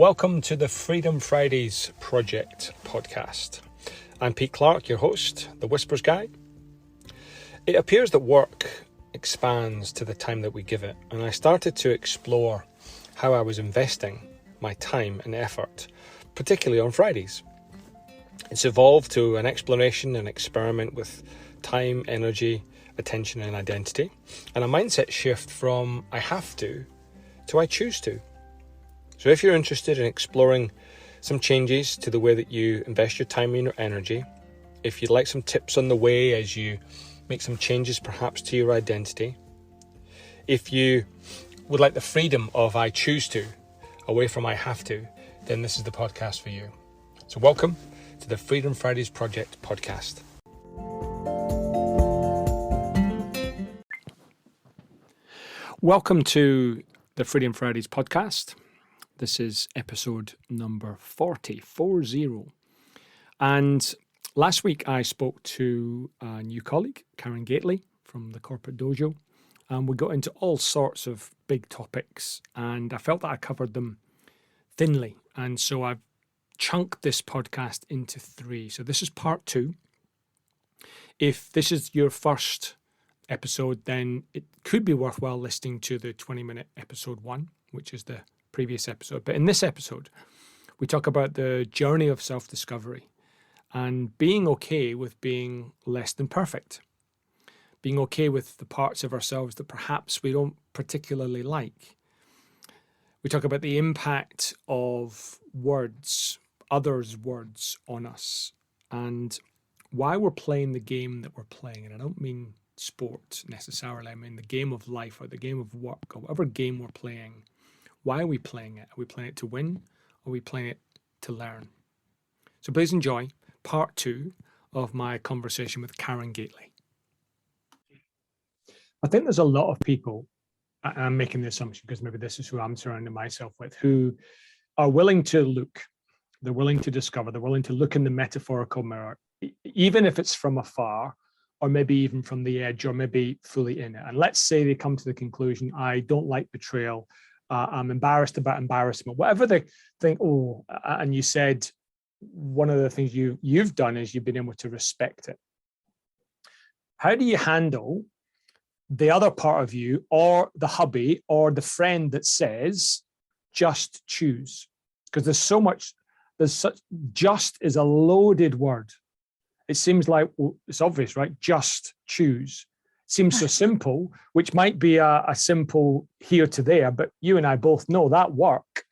Welcome to the Freedom Fridays Project podcast. I'm Pete Clark, your host, the Whispers Guy. It appears that work expands to the time that we give it, and I started to explore how I was investing my time and effort, particularly on Fridays. It's evolved to an exploration and experiment with time, energy, attention and identity, and a mindset shift from I have to I choose to. So if you're interested in exploring some changes to the way that you invest your time and your energy, if you'd like some tips on the way as you make some changes perhaps to your identity, if you would like the freedom of I choose to away from I have to, then this is the podcast for you. So welcome to the Freedom Fridays Project podcast. Welcome to the Freedom Fridays podcast. This is episode number 40. And last week I spoke to a new colleague, Karen Gately from the Corporate Dojo, and we got into all sorts of big topics, and I felt that I covered them thinly. And so I've chunked this podcast into 3. So this is part 2. If this is your first episode, then it could be worthwhile listening to the 20-minute episode 1, which is the previous episode. But in this episode, we talk about the journey of self-discovery and being okay with being less than perfect, being okay with the parts of ourselves that perhaps we don't particularly like. We talk about the impact of words, others' words on us, and why we're playing the game that we're playing. And I don't mean sport necessarily. I mean the game of life or the game of work or whatever game we're playing. Why are we playing it? Are we playing it to win? Or are we playing it to learn? So please enjoy part 2 of my conversation with Karen Gately. I think there's a lot of people, and I'm making the assumption because maybe this is who I'm surrounding myself with, who are willing to look. They're willing to discover. They're willing to look in the metaphorical mirror, even if it's from afar, or maybe even from the edge, or maybe fully in it. And let's say they come to the conclusion, I don't like betrayal. I'm embarrassed about embarrassment, whatever they think. And you said one of the things you've done is you've been able to respect it. How do you handle the other part of you, or the hubby, or the friend that says, just choose? Because just is a loaded word. It seems like, well, it's obvious, right? Just choose. Seems so simple, which might be a simple here to there, but you and I both know that work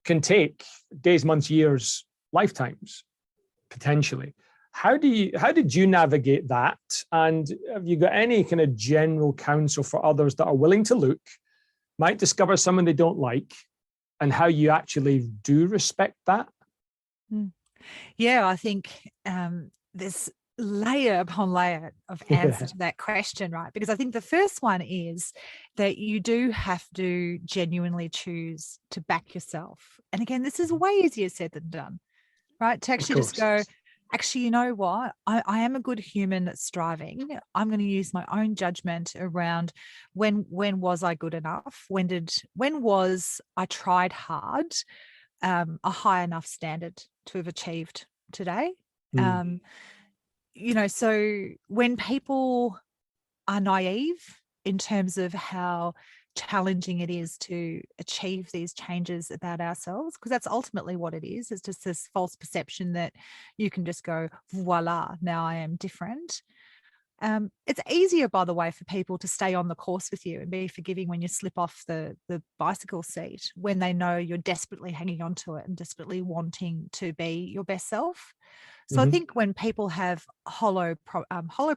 can take days, months, years, lifetimes, potentially. How did you navigate that? And have you got any kind of general counsel for others that are willing to look, might discover someone they don't like, and how you actually do respect that? Yeah, I think there's layer upon layer of answer to that question, right? Because I think the first one is that you do have to genuinely choose to back yourself. And again, this is way easier said than done, right? To actually just go, actually, you know what? I am a good human that's striving. I'm going to use my own judgment around when was I good enough? When was I tried hard, a high enough standard to have achieved today? So when people are naive in terms of how challenging it is to achieve these changes about ourselves, because that's ultimately what it is. It's just this false perception that you can just go, voila, now I am different. It's easier, by the way, for people to stay on the course with you and be forgiving when you slip off the bicycle seat, when they know you're desperately hanging on to it and desperately wanting to be your best self. So I think when people have hollow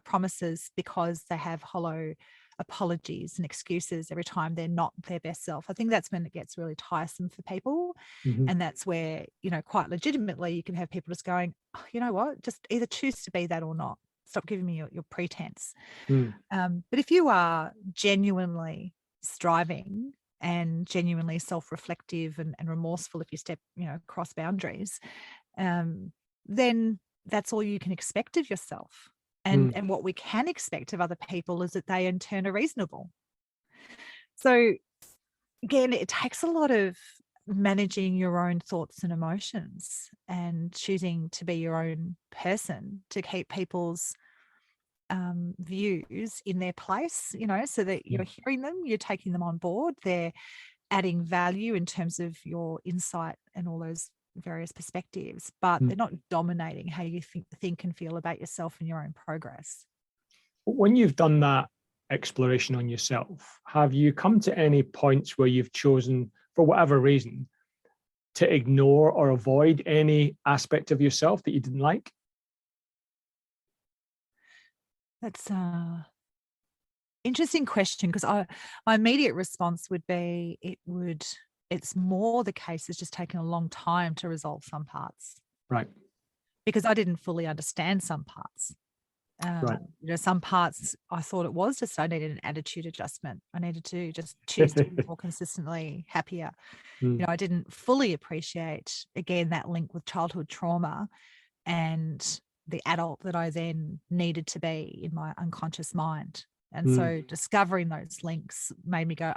promises because they have hollow apologies and excuses every time they're not their best self, I think that's when it gets really tiresome for people. And that's where, quite legitimately you can have people just going, oh, you know what, just either choose to be that or not. Stop giving me your pretense. But if you are genuinely striving and genuinely self-reflective and remorseful if you step, cross boundaries, then that's all you can expect of yourself. And what we can expect of other people is that they in turn are reasonable. So again, it takes a lot of managing your own thoughts and emotions and choosing to be your own person, to keep people's views in their place, so that Yeah. you're hearing them, you're taking them on board, they're adding value in terms of your insight and all those various perspectives, but they're not dominating how you think and feel about yourself and your own progress. When you've done that exploration on yourself, have you come to any points where you've chosen, for whatever reason, to ignore or avoid any aspect of yourself that you didn't like? That's a interesting question, because my immediate response would be it's more the case it's just taken a long time to resolve some parts, Right. because I didn't fully understand some parts. Right. Some parts I thought it was just I needed an attitude adjustment. I needed to just choose to be more consistently happier. I didn't fully appreciate, again, that link with childhood trauma and the adult that I then needed to be in my unconscious mind. And so discovering those links made me go,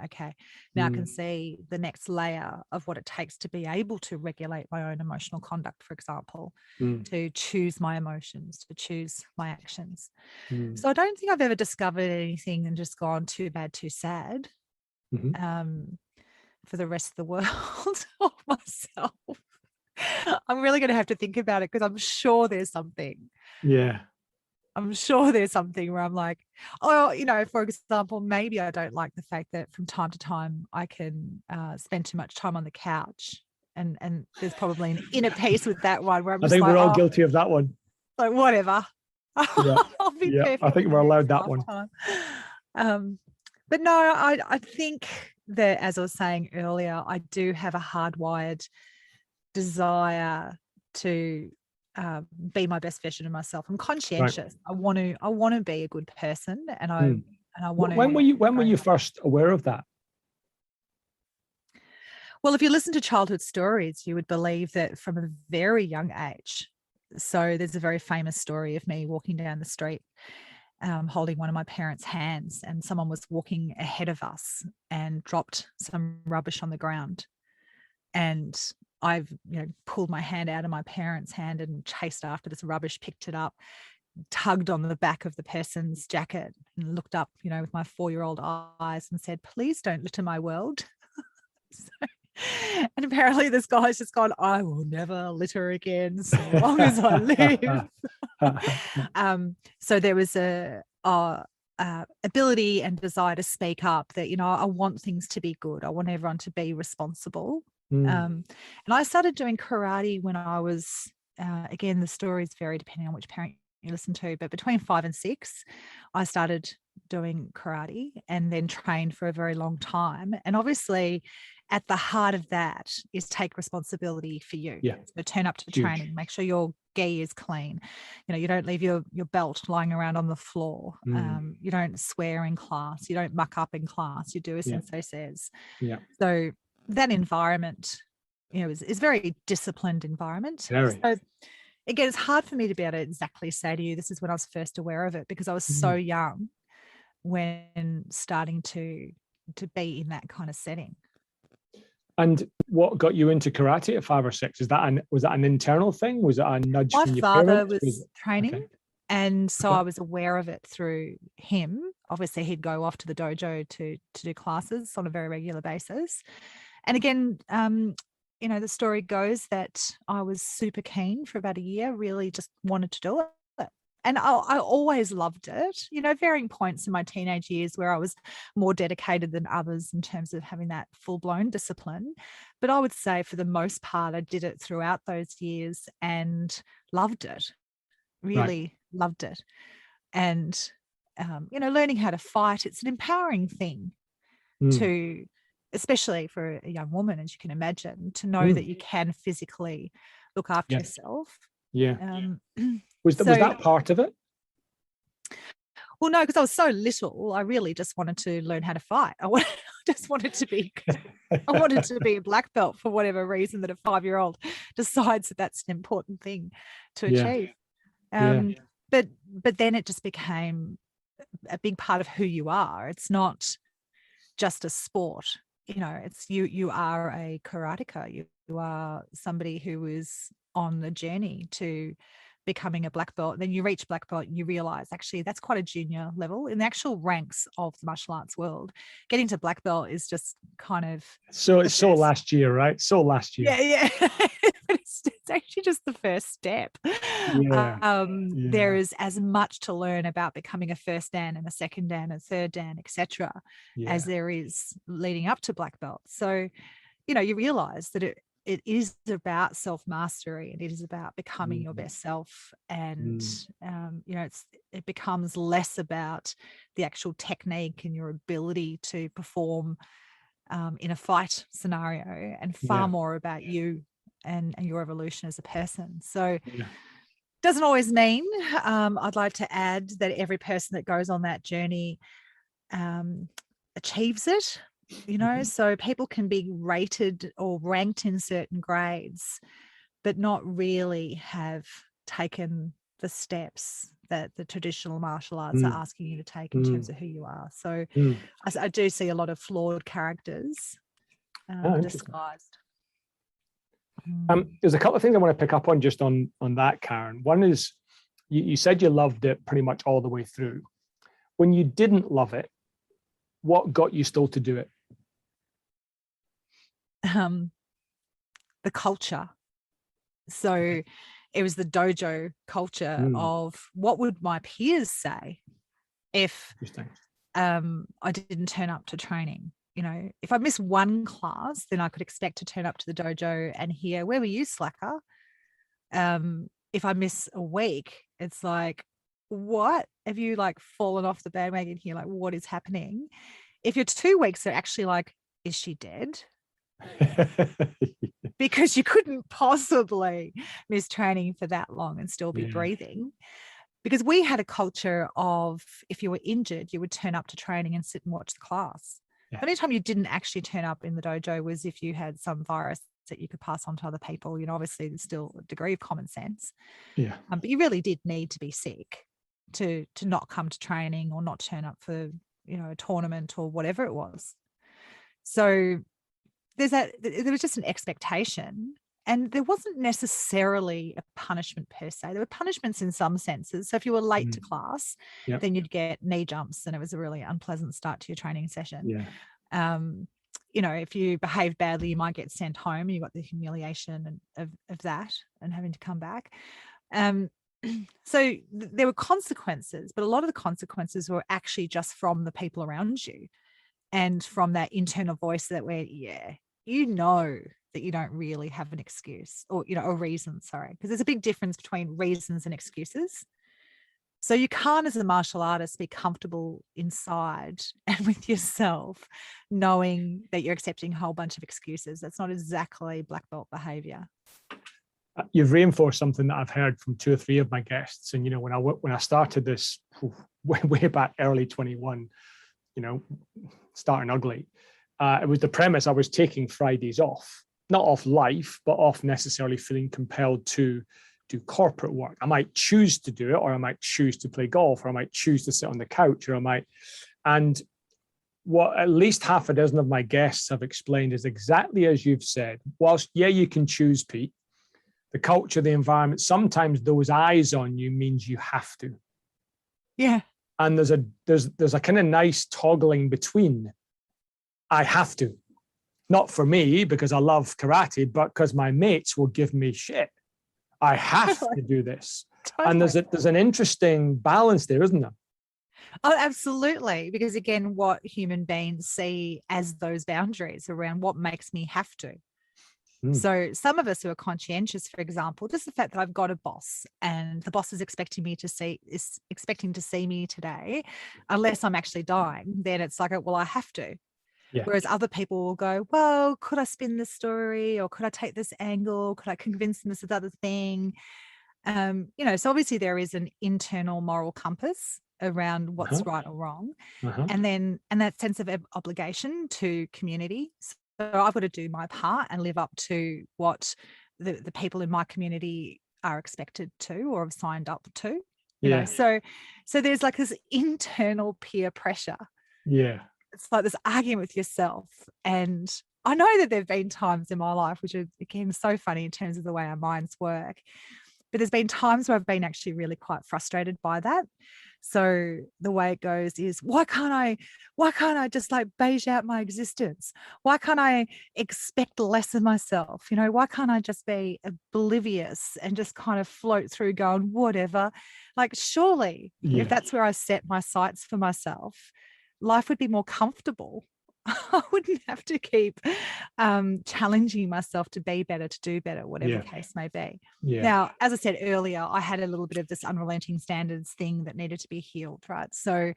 okay, now I can see the next layer of what it takes to be able to regulate my own emotional conduct, for example, to choose my emotions, to choose my actions. So I don't think I've ever discovered anything and just gone too bad, too sad for the rest of the world or myself. I'm really going to have to think about it, because I'm sure there's something. Yeah. I'm sure there's something where I'm like, for example, maybe I don't like the fact that from time to time I can spend too much time on the couch. And there's probably an inner peace with that one where I'm I just think like, we're all guilty of that one. like, whatever. Yeah. I'll be Yeah. perfect I think in we're the allowed next that one. lifetime. But no, I think that, as I was saying earlier, I do have a hardwired desire to be my best version of myself. I'm conscientious. I want to be a good person, and I want to. When were you first aware of that? Well, if you listen to childhood stories, you would believe that from a very young age. So there's a very famous story of me walking down the street, holding one of my parents' hands, and someone was walking ahead of us and dropped some rubbish on the ground. And I've pulled my hand out of my parents' hand and chased after this rubbish, picked it up, tugged on the back of the person's jacket, and looked up, with my 4-year-old eyes and said, "Please don't litter my world." And apparently this guy's just gone, "I will never litter again so long as I live." So there was a ability and desire to speak up, that, I want things to be good. I want everyone to be responsible. And I started doing karate when I was, again, the stories vary depending on which parent you listen to, but between 5 and 6, I started doing karate and then trained for a very long time. And obviously, at the heart of that is take responsibility for you. Yeah. So turn up to training, make sure your gi is clean. You don't leave your belt lying around on the floor. You don't swear in class. You don't muck up in class. You do as sensei says. Yeah. So that environment, is very disciplined environment. Very. So again, it's hard for me to be able to exactly say to you, this is when I was first aware of it, because I was so young when starting to be in that kind of setting. And what got you into karate at 5 or 6? Was that an internal thing? Was it a nudge My from your father parents? was training. Okay. And so I was aware of it through him. Obviously, he'd go off to the dojo to do classes on a very regular basis. And again, the story goes that I was super keen for about a year, really just wanted to do it. And I always loved it, varying points in my teenage years where I was more dedicated than others in terms of having that full-blown discipline. But I would say for the most part, I did it throughout those years and loved it, really loved it. And, learning how to fight, it's an empowering thing to, especially for a young woman, as you can imagine, to know that you can physically look after yourself. Yeah. Was that part of it? Well, no, because I was so little, I really just wanted to learn how to fight. I just wanted to be, I wanted to be a black belt for whatever reason that a 5-year-old decides that that's an important thing to achieve. But then it just became a big part of who you are. It's not just a sport. it's you are a karateka. You are somebody who is on the journey to becoming a black belt. Then you reach black belt and you realize actually that's quite a junior level in the actual ranks of the martial arts world. Getting to black belt is just kind of So the it's so first. last year, right? So last year. Yeah. But it's actually just the first step. Yeah. There Yeah. is as much to learn about becoming a first dan and a second dan, a third dan, etc., as Yeah. there is leading up to black belt. So, you realize that it is about self-mastery, and it is about becoming your best self. And, it becomes less about the actual technique and your ability to perform in a fight scenario, and far Yeah. more about you and your evolution as a person. So Yeah. doesn't always mean, I'd like to add, that every person that goes on that journey achieves it, so people can be rated or ranked in certain grades, but not really have taken the steps that the traditional martial arts are asking you to take in terms of who you are. So I do see a lot of flawed characters disguised. There's a couple of things I want to pick up on just on that, Karen. One is you said you loved it pretty much all the way through. When you didn't love it, what got you still to do it? The culture. So it was the dojo culture of what would my peers say if I didn't turn up to training. If I miss one class, then I could expect to turn up to the dojo and hear, "Where were you, slacker?" If I miss a week, it's like, "What? Have you fallen off the bandwagon here? Like, what is happening?" If you're 2 weeks, they're actually like, "Is she dead?" Because you couldn't possibly miss training for that long and still be breathing. Because we had a culture of, if you were injured, you would turn up to training and sit and watch the class. The only time you didn't actually turn up in the dojo was if you had some virus that you could pass on to other people. Obviously there's still a degree of common sense. But you really did need to be sick to not come to training or not turn up for, a tournament or whatever it was. So there was just an expectation, and there wasn't necessarily a punishment per se. There were punishments in some senses. So if you were late to class, then you'd get knee jumps, and it was a really unpleasant start to your training session. If you behaved badly, you might get sent home. You got the humiliation of that and having to come back. So there were consequences, but a lot of the consequences were actually just from the people around you and from that internal voice that that you don't really have an excuse or, a reason, sorry. Because there's a big difference between reasons and excuses. So you can't, as a martial artist, be comfortable inside and with yourself, knowing that you're accepting a whole bunch of excuses. That's not exactly black belt behavior. You've reinforced something that I've heard from 2 or 3 of my guests. And, when I started this way back early 21, starting ugly, it was the premise I was taking Fridays off, not off life, but off necessarily feeling compelled to do corporate work. I might choose to do it, or I might choose to play golf, or I might choose to sit on the couch, and what at least half a dozen of my guests have explained is exactly as you've said. Whilst, you can choose, Pete, the culture, the environment, sometimes those eyes on you means you have to. Yeah. And there's a kind of nice toggling between, I have to, not for me because I love karate, but because my mates will give me shit. I have to do this. Totally. And there's an interesting balance there, isn't there? Oh, absolutely. Because again, what human beings see as those boundaries around what makes me have to. So some of us who are conscientious, for example, just the fact that I've got a boss and the boss is expecting to see me today, unless I'm actually dying, then it's like, well, I have to. Yeah. Whereas other people will go, well, could I spin this story, or could I take this angle? Could I convince them this other thing? So obviously there is an internal moral compass around what's right or wrong. And that sense of obligation to community. So I've got to do my part and live up to what the people in my community are expected to or have signed up to. You know, so there's like this internal peer pressure. Yeah. it's like this argument with yourself. And I know that there have been times in my life, which are, again, so funny in terms of the way our minds work. But there's been times where I've been actually really quite frustrated by that. So the way it goes is, why can't I just like beige out my existence? Why can't I expect less of myself? Why can't I just be oblivious and just kind of float through going, whatever? Like, surely Yeah. if that's where I set my sights for myself, life would be more comfortable. I wouldn't have to keep challenging myself to be better, to do better, whatever Yeah. the case may be. Yeah. Now, as I said earlier, I had a little bit of this unrelenting standards thing that needed to be healed, right? So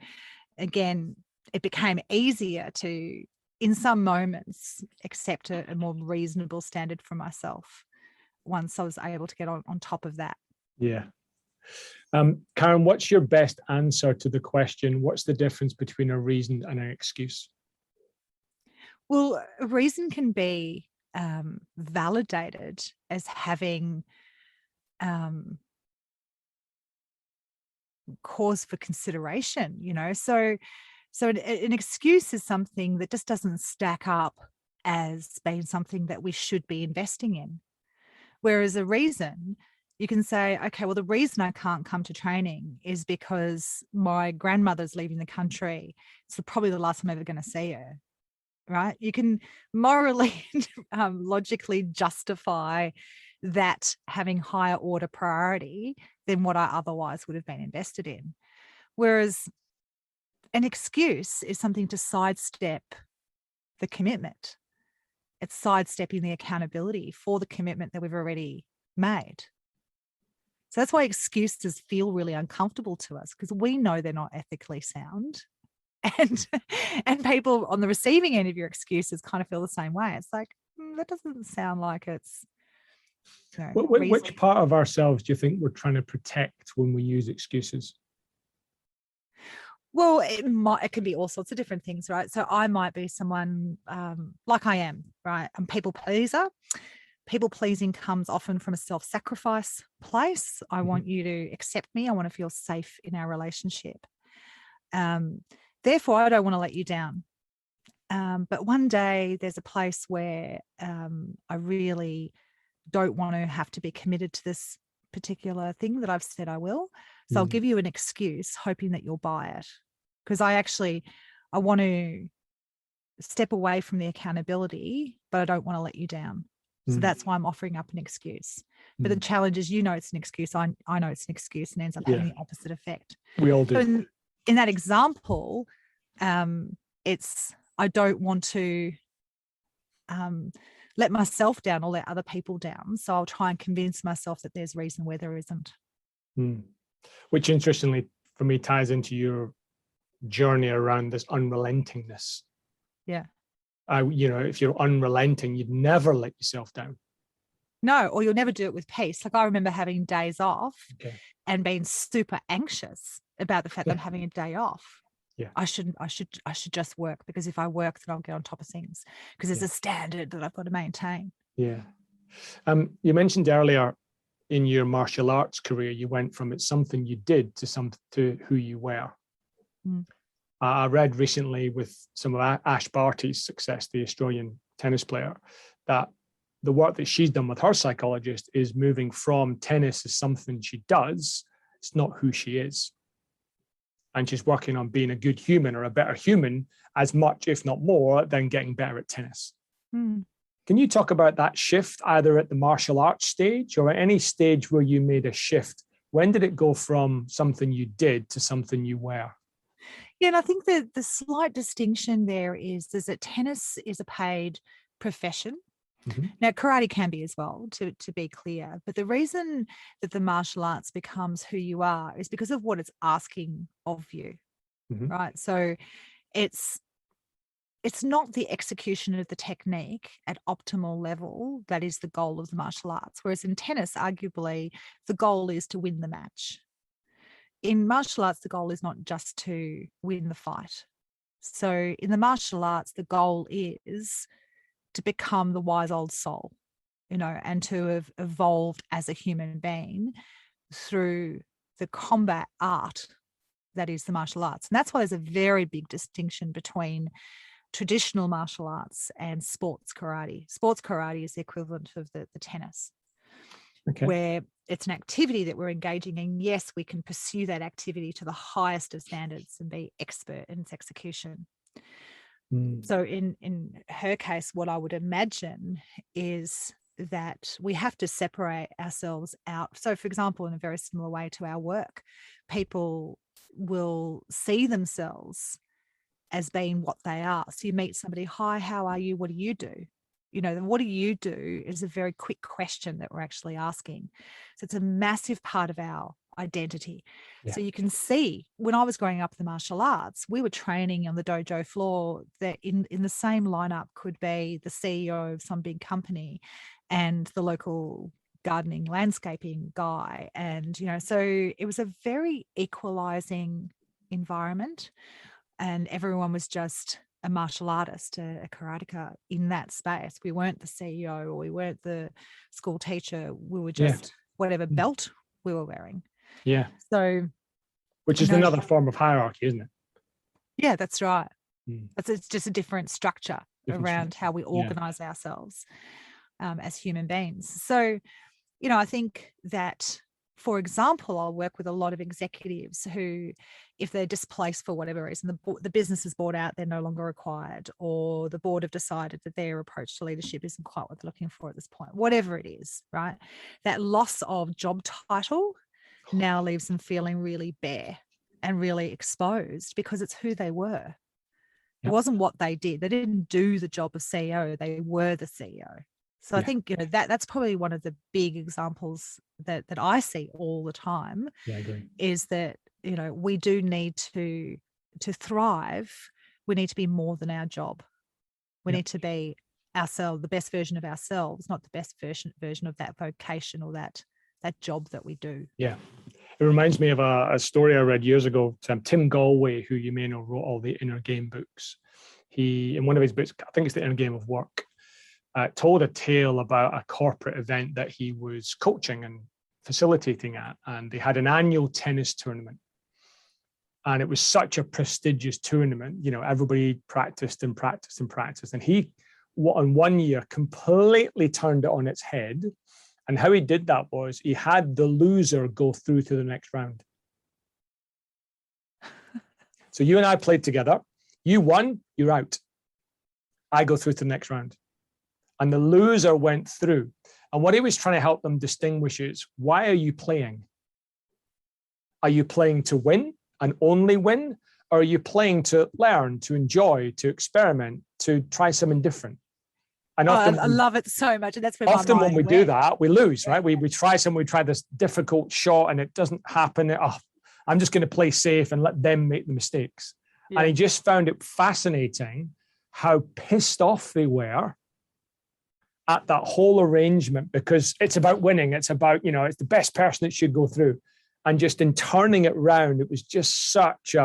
again, it became easier to, in some moments, accept a more reasonable standard for myself once I was able to get on top of that. Yeah. Karen, what's your best answer to the question, what's the difference between a reason and an excuse? Well, a reason can be validated as having cause for consideration, so an excuse is something that just doesn't stack up as being something that we should be investing in. Whereas a reason, you can say, okay, well, the reason I can't come to training is because my grandmother's leaving the country. It's probably the last time I'm ever going to see her. Right? You can morally, logically justify that having higher order priority than what I otherwise would have been invested in. Whereas an excuse is something to sidestep the commitment. It's sidestepping the accountability for the commitment that we've already made. So that's why excuses feel really uncomfortable to us, because we know they're not ethically sound. And people on the receiving end of your excuses kind of feel the same way. It's like, that doesn't sound like it's Which part of ourselves do you think we're trying to protect when we use excuses? Well, it could be all sorts of different things, right? So I might be someone like I am, right? I'm people pleaser. People pleasing comes often from a self-sacrifice place. I want you to accept me. I want to feel safe in our relationship. Therefore, I don't want to let you down. But one day there's a place where I really don't want to have to be committed to this particular thing that I've said I will. So I'll give you an excuse, hoping that you'll buy it. Because I want to step away from the accountability, but I don't want to let you down. So that's why I'm offering up an excuse. But the challenge is, it's an excuse. I know it's an excuse, and ends up having the opposite effect. We all do. So in that example, it's, I don't want to let myself down or let other people down. So I'll try and convince myself that there's reason where there isn't. Which interestingly for me ties into your journey around this unrelentingness. Yeah. If you're unrelenting, you'd never let yourself down. No, or you'll never do it with peace. Like, I remember having days off and being super anxious about the fact that I'm having a day off. Yeah. I should just work, because if I work, then I'll get on top of things, because there's a standard that I've got to maintain. Yeah. You mentioned earlier in your martial arts career, you went from it's something you did to who you were. I read recently with some of Ash Barty's success, the Australian tennis player, that the work that she's done with her psychologist is moving from tennis as something she does, it's not who she is. And she's working on being a good human or a better human as much, if not more, than getting better at tennis. Can you talk about that shift, either at the martial arts stage or at any stage where you made a shift? When did it go from something you did to something you were? Yeah, and I think that the slight distinction there is that tennis is a paid profession. Now, karate can be as well, to be clear. But the reason that the martial arts becomes who you are is because of what it's asking of you, right? So it's not the execution of the technique at optimal level that is the goal of the martial arts. Whereas in tennis, arguably, the goal is to win the match. In martial arts, the goal is not just to win the fight. So in the martial arts, the goal is to become the wise old soul, and to have evolved as a human being through the combat art that is the martial arts. And that's why there's a very big distinction between traditional martial arts and sports karate. Sports karate is the equivalent of the tennis, Okay. where it's an activity that we're engaging in. Yes, we can pursue that activity to the highest of standards and be expert in its execution. So in her case, what I would imagine is that we have to separate ourselves out. So, for example, in a very similar way to our work, people will see themselves as being what they are. So you meet somebody, hi, how are you? What do you do? Then what do you do is a very quick question that we're actually asking. So it's a massive part of our identity. Yeah. So you can see when I was growing up in the martial arts, we were training on the dojo floor that in the same lineup could be the CEO of some big company and the local gardening landscaping guy. And, so it was a very equalizing environment, and everyone was just a martial artist, a karateka in that space. We weren't the CEO or we weren't the school teacher. We were just whatever belt we were wearing. Yeah. So, which is another form of hierarchy, isn't it? Yeah, that's right. It's just a different structure around how we organize ourselves as human beings. So, I think that, for example, I'll work with a lot of executives who, if they're displaced for whatever reason, the business is bought out, they're no longer required, or the board have decided that their approach to leadership isn't quite what they're looking for at this point, whatever it is, right? That loss of job title now leaves them feeling really bare and really exposed, because it's who they were. It wasn't what they did. They didn't do the job of CEO. They were the CEO. So I think, that's probably one of the big examples that I see all the time. Yeah, I agree. Is that, we do need to thrive. We need to be more than our job. We need to be ourselves, the best version of ourselves, not the best version of that vocation or that job that we do. Yeah. It reminds me of a story I read years ago. Tim Galway, who you may know wrote all the Inner Game books. He, in one of his books, I think it's the Inner Game of Work, told a tale about a corporate event that he was coaching and facilitating at, and they had an annual tennis tournament. And it was such a prestigious tournament. Everybody practiced and practiced and practiced. And he, in one year, completely turned it on its head. And how he did that was he had the loser go through to the next round. So you and I played together. You won, you're out. I go through to the next round. And the loser went through. And what he was trying to help them distinguish is, why are you playing? Are you playing to win and only win? Or are you playing to learn, to enjoy, to experiment, to try something different? And often, I love it so much. And that's where often my when we do that, we lose, right? We try this difficult shot and it doesn't happen. I'm just going to play safe and let them make the mistakes. Yeah. And he just found it fascinating how pissed off they were at that whole arrangement, because it's about winning. It's about, it's the best person that should go through. And just in turning it round, it was just such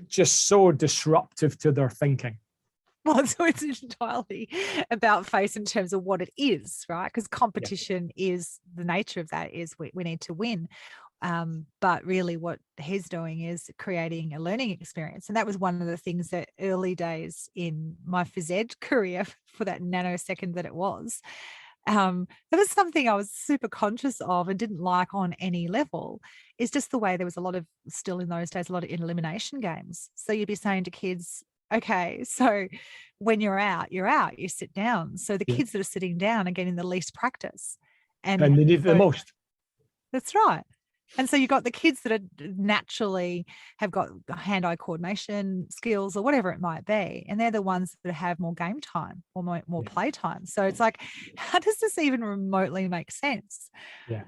just so disruptive to their thinking. Well, so it's entirely about face in terms of what it is, right? Because competition is the nature of that, is we need to win. But really what he's doing is creating a learning experience. And that was one of the things that early days in my phys ed career, for that nanosecond that it was, there was something I was super conscious of and didn't like on any level, is just the way there was still in those days, a lot of elimination games. So you'd be saying to kids, okay, so when you're out, you sit down. So the kids that are sitting down are getting the least practice. And they need the most. That's right. And so you've got the kids that are naturally have got hand-eye coordination skills or whatever it might be. And they're the ones that have more game time or more play time. So it's like, how does this even remotely make sense? Yeah.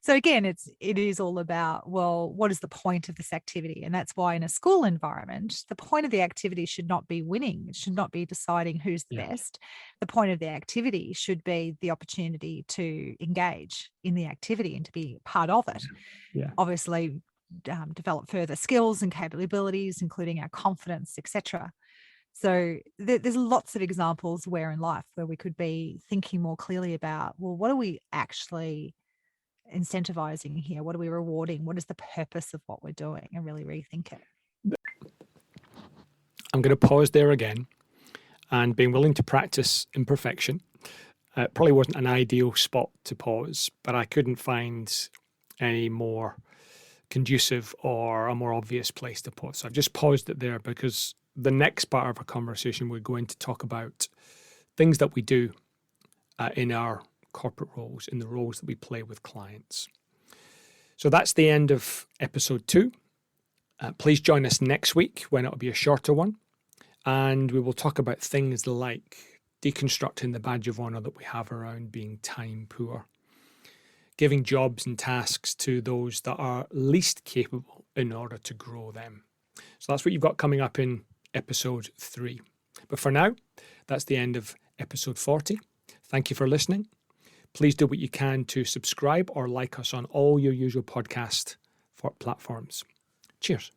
So again, it is all about, well, what is the point of this activity? And that's why in a school environment, the point of the activity should not be winning. It should not be deciding who's the best. The point of the activity should be the opportunity to engage in the activity and to be part of it. Yeah. Obviously, develop further skills and capabilities, including our confidence, etc. So there's lots of examples where in life where we could be thinking more clearly about, well, what are we actually incentivizing here? What are we rewarding? What is the purpose of what we're doing? And really rethink it. I'm going to pause there again, and being willing to practice imperfection. It probably wasn't an ideal spot to pause, but I couldn't find any more conducive or a more obvious place to pause. So I've just paused it there because the next part of our conversation, we're going to talk about things that we do in our corporate roles, in the roles that we play with clients. So that's the end of episode 2. Please join us next week when it'll be a shorter one. And we will talk about things like deconstructing the badge of honor that we have around being time poor, giving jobs and tasks to those that are least capable in order to grow them. So that's what you've got coming up in episode 3. But for now, that's the end of episode 40. Thank you for listening. Please do what you can to subscribe or like us on all your usual podcast platforms. Cheers.